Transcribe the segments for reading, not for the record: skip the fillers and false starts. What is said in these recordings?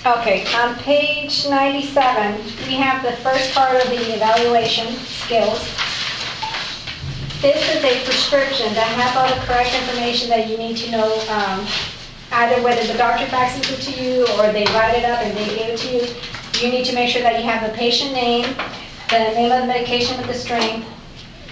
Okay, on page 97, we have the first part of the evaluation skills. This is a prescription that has all the correct information that you need to know, either whether the doctor faxes it to you or they write it up and they give it to you. You need to make sure that you have the patient name, the name of the medication with the strength.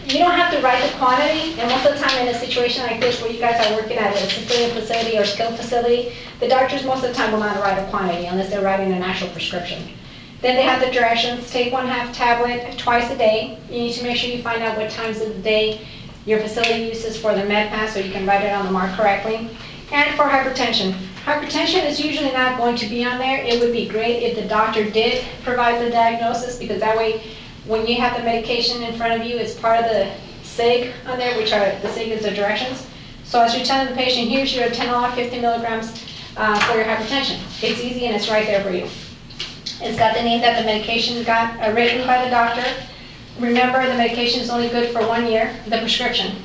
You don't have to write the quantity, and most of the time in a situation like this where you guys are working at a assisted facility or skilled facility, the doctors most of the time will not write a quantity unless they're writing an actual prescription. Then they have the directions: take 1/2 tablet twice a day. You need to make sure you find out what times of the day your facility uses for their med pass so you can write it on the mark correctly. And for hypertension. Hypertension is usually not going to be on there. It would be great if the doctor did provide the diagnosis, because that way when you have the medication in front of you, it's part of the SIG on there, which are, the SIG is the directions. So as you're telling the patient, here's your atenolol 50 milligrams for your hypertension. It's easy and it's right there for you. It's got the name that the medication got written by the doctor. Remember, the medication is only good for 1 year, the prescription.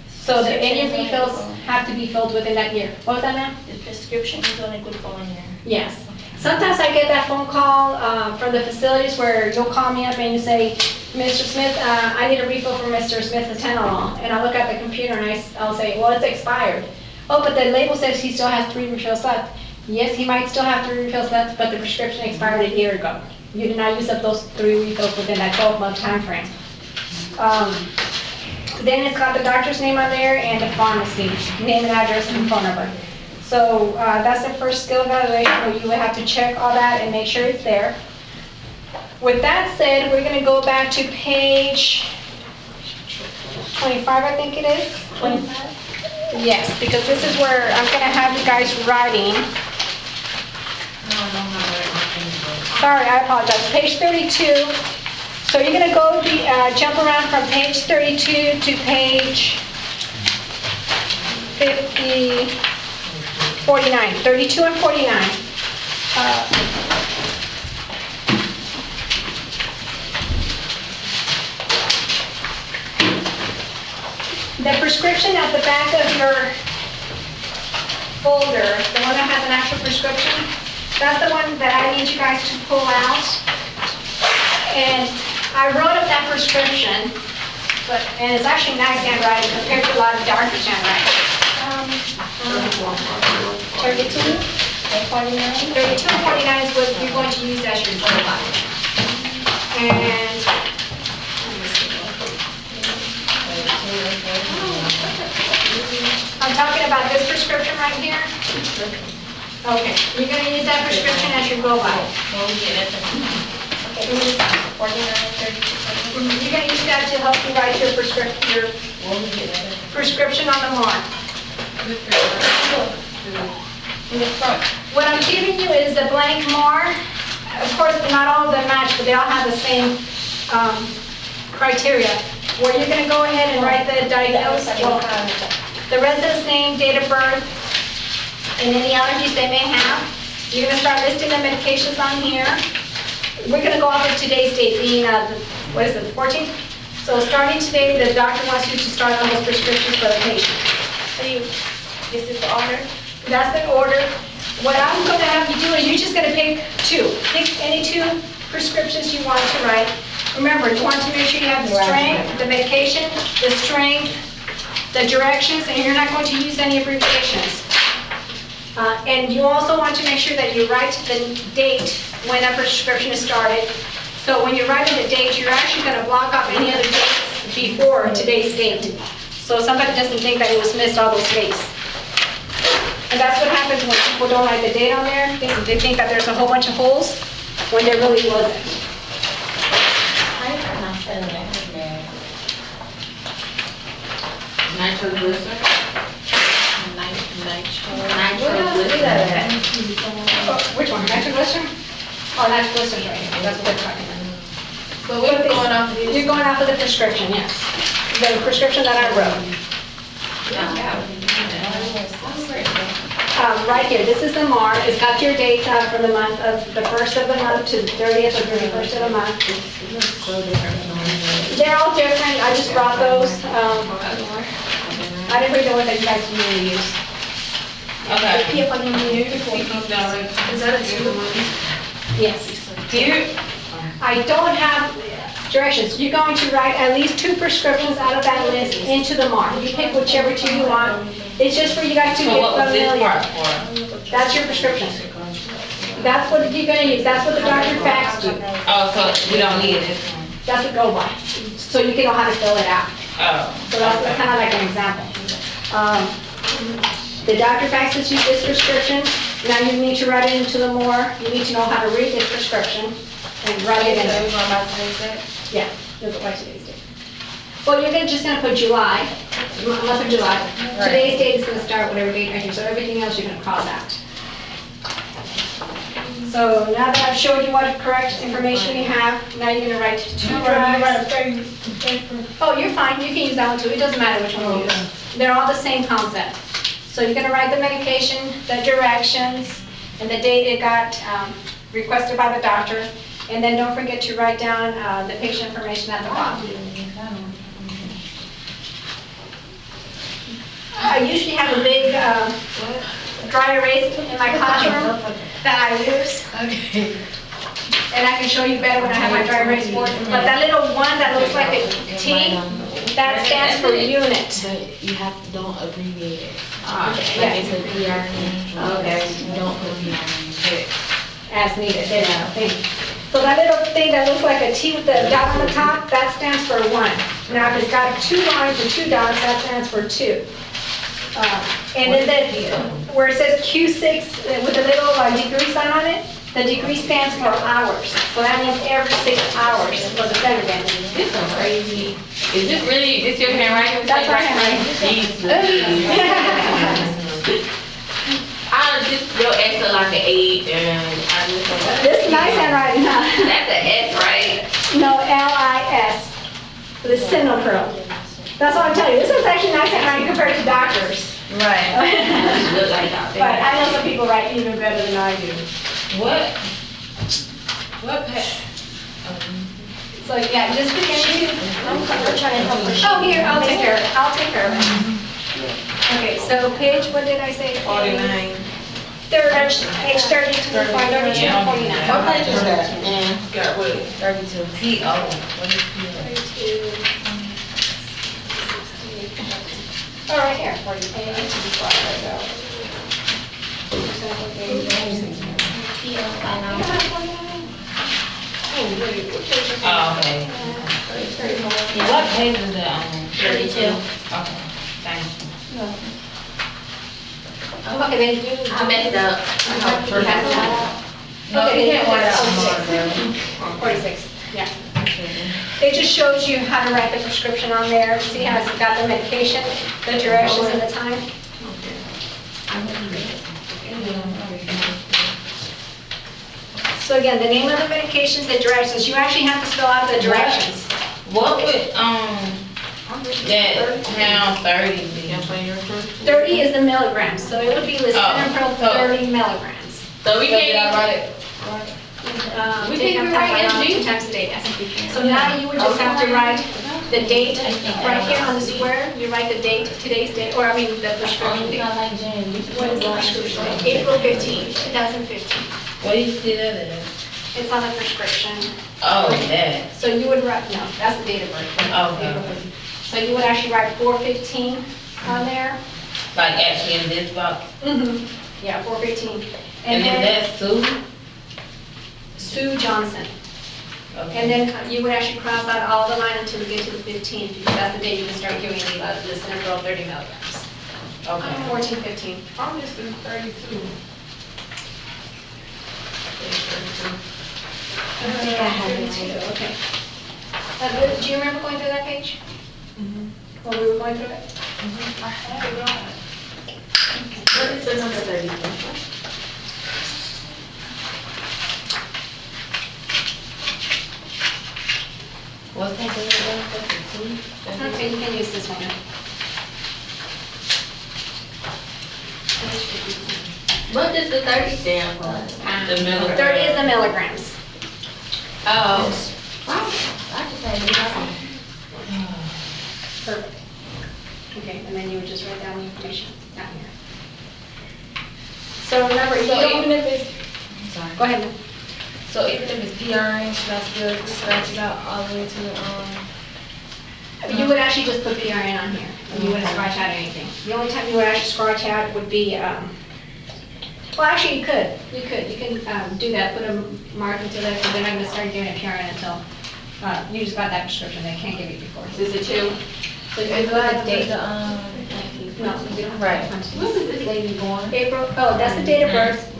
So that any refills have to be filled within that year. What was that, ma'am? The prescription is only good for 1 year. Yes. Sometimes I get that phone call from the facilities where you'll call me up and you say, Mr. Smith, I need a refill for Mr. Smith's atenolol. And I look at the computer and I'll say, well, it's expired. Oh, but the label says he still has 3 refills left. Yes, he might still have 3 refills left, but the prescription expired a year ago. You did not use up those 3 refills within that 12-month time frame. Then it's got the doctor's name on there and the pharmacy, name and address and phone number. So that's the first skill evaluation where you would have to check all that and make sure it's there. With that said, we're going to go back to page 25, I think it is. 25? Yes, because this is where I'm going to have you guys writing. Sorry, I apologize. Page 32. So you're going to go jump around from page 32 to page 49, 32 and 49. The prescription at the back of your folder, the one that has an actual prescription, that's the one that I need you guys to pull out. And I wrote up that prescription, and it's actually nice handwriting compared to a lot of doctors' handwriting. 32 and 49? 32 and 49 is what you're going to use as your profile. And I'm talking about this prescription right here. Okay, you're going to use that prescription as your go-by. Okay. 49, 32. You're going to use that to help you write your prescription on the mark. In the front. What I'm giving you is the blank mark. Of course, not all of them match, but they all have the same criteria. Where you're going to go ahead and write the diagnosis, the resident's name, date of birth, and any allergies they may have. You're going to start listing the medications on here. We're going to go off of today's date, being, what is it, the 14th? So starting today, the doctor wants you to start on those prescriptions for the patient. So this is the order? That's the order. What I'm going to have you do is you're just going to pick 2. Pick any 2 prescriptions you want to write. Remember, you want to make sure you have the strength, the medication, the strength, the directions, and you're not going to use any abbreviations. And you also want to make sure that you write the date when a prescription is started. So when you're writing the date, you're actually going to block off any other dates before today's date. So somebody doesn't think that it was missed all those dates. And that's what happens when people don't write the date on there. They think that there's a whole bunch of holes when there really wasn't. Nitroglycerin? Which one? Nitroglycerin? Oh, nitroglycerin right here. That's what they're talking about. But we're going off of You're going off of the prescription, yes. The prescription that I wrote. Right here, this is the MAR. It's got your dates from the month of the 1st of the month to the 30th or 31st of the month. They're all different. I just brought those. I didn't really know what that you guys usually use. Okay. PF on your uniform. Is that a two? Yes. Here, I don't have directions. You're going to write at least 2 prescriptions out of that list into the mark. You pick whichever 2 you want. It's just for you guys to so get what was this familiar. part for? That's your prescription. That's what you're gonna use. That's what the doctor faxed you. Oh, so we don't need this one? That's what go by. So you can know how to fill it out. Oh. So that's kind of like an example. The doctor faxes you this prescription. Now you need to write it into the more. You need to know how to read this prescription and write it in So there. we're going by today's date? Yeah, you'll go by today's date. Well, you're just gonna put July, month of July. Today's date is gonna start whatever date right here, so everything else you're gonna cross out. So now that I've showed you what correct information we have, now you're gonna write 2 drugs. Oh, you're fine, you can use that one too, it doesn't matter which one you use. They're all the same concept. So you're gonna write the medication, the directions, and the date it got requested by the doctor. And then don't forget to write down the patient information at the bottom. I usually have a big dry erase in my classroom that I use. Okay. And I can show you better when I have my dry erase board. But that little one that looks like a T, that stands for unit. But you have to, don't abbreviate it. Okay, Like yeah. it's a PRN. Okay. Don't put PRN. As needed, there you go. Thank you. So that little thing that looks like a T with the dot on the top, that stands for 1. Now, if it's got 2 lines and 2 dots, that stands for 2. And then where it says Q6 with a little degree sign on it, the degree stands for hours. So that means every 6 hours for the center band. This is crazy. Is this really, this your handwriting? That's my handwriting. I just, your S is like an 8 and I just. This is nice handwriting, huh? That's an S, right? No, L-I-S, the Sentinel Pearl. That's what I'm telling you. This is actually nice handwriting compared to doctors. Right. Look like that. But I know some people write even better than I do. What? What page? So yeah, just begin to. I'm trying to help her. Oh, here, I'll take care of it. I'll take care of it. Okay, so page, what did I say? 49. Page 32 to 49. What page is that? Got what? 32. P.O. What is P.O.? 32. Oh, right here, 40. There we go. Oh, okay. What page is that on? 32. Okay, thank you. Okay, then do. I messed up. No, Okay, you then can't work out do tomorrow, 46, yeah. It just shows you how to write the prescription on there, see how it's got the medication, the directions, and the time. So again, the name of the medications, the directions, you actually have to spell out the directions. What would, that pound 30 be? 30 is the milligrams, so it would be lisinopril Oh. 30 milligrams. So we can't write even. We We can write two MG. times a day, yes. So now you would just have to write the date, right here on the square, you write the date, today's date, or I mean the prescription date. What is the prescription date? April 15, 2015. What do you see that as? It's on the prescription. Oh, that. So you would write, no, that's the date of birth. Okay. April 15. So you would actually write 415 on there. Like actually in this box? Yeah, 415. And then that's Sue? Sue Johnson. Okay. And then you would actually cross out all the line until you get to the 15th, because that's the day you can start giving the lisinopril 30 milligrams. Okay. 14, 15. I'm missing 32. I think I have it too, okay. Do you remember going through that page? When we were going through it? What is the number 32? What's that thing about? That's a Sue? Okay, you can use this one. What does the 30 stand for? The milligrams. 30 is the milligrams. Oh. I just had it. Perfect. Okay, and then you would just write down the information down here. So remember, So even if it's, go sorry, ahead. so even if it's PRN, should I still scratch it out all the way to the, You would actually just put PRN on here, and you wouldn't scratch out anything. The only time you would actually scratch out would be, well, actually, you can do that, put a mark until that, because they're not gonna start doing a PRN until, you just got that prescription, they can't give you before. Is it two? So you it put the has date. the, No, we don't have Right. to punch When this. is this lady born? April, oh, that's the date of birth,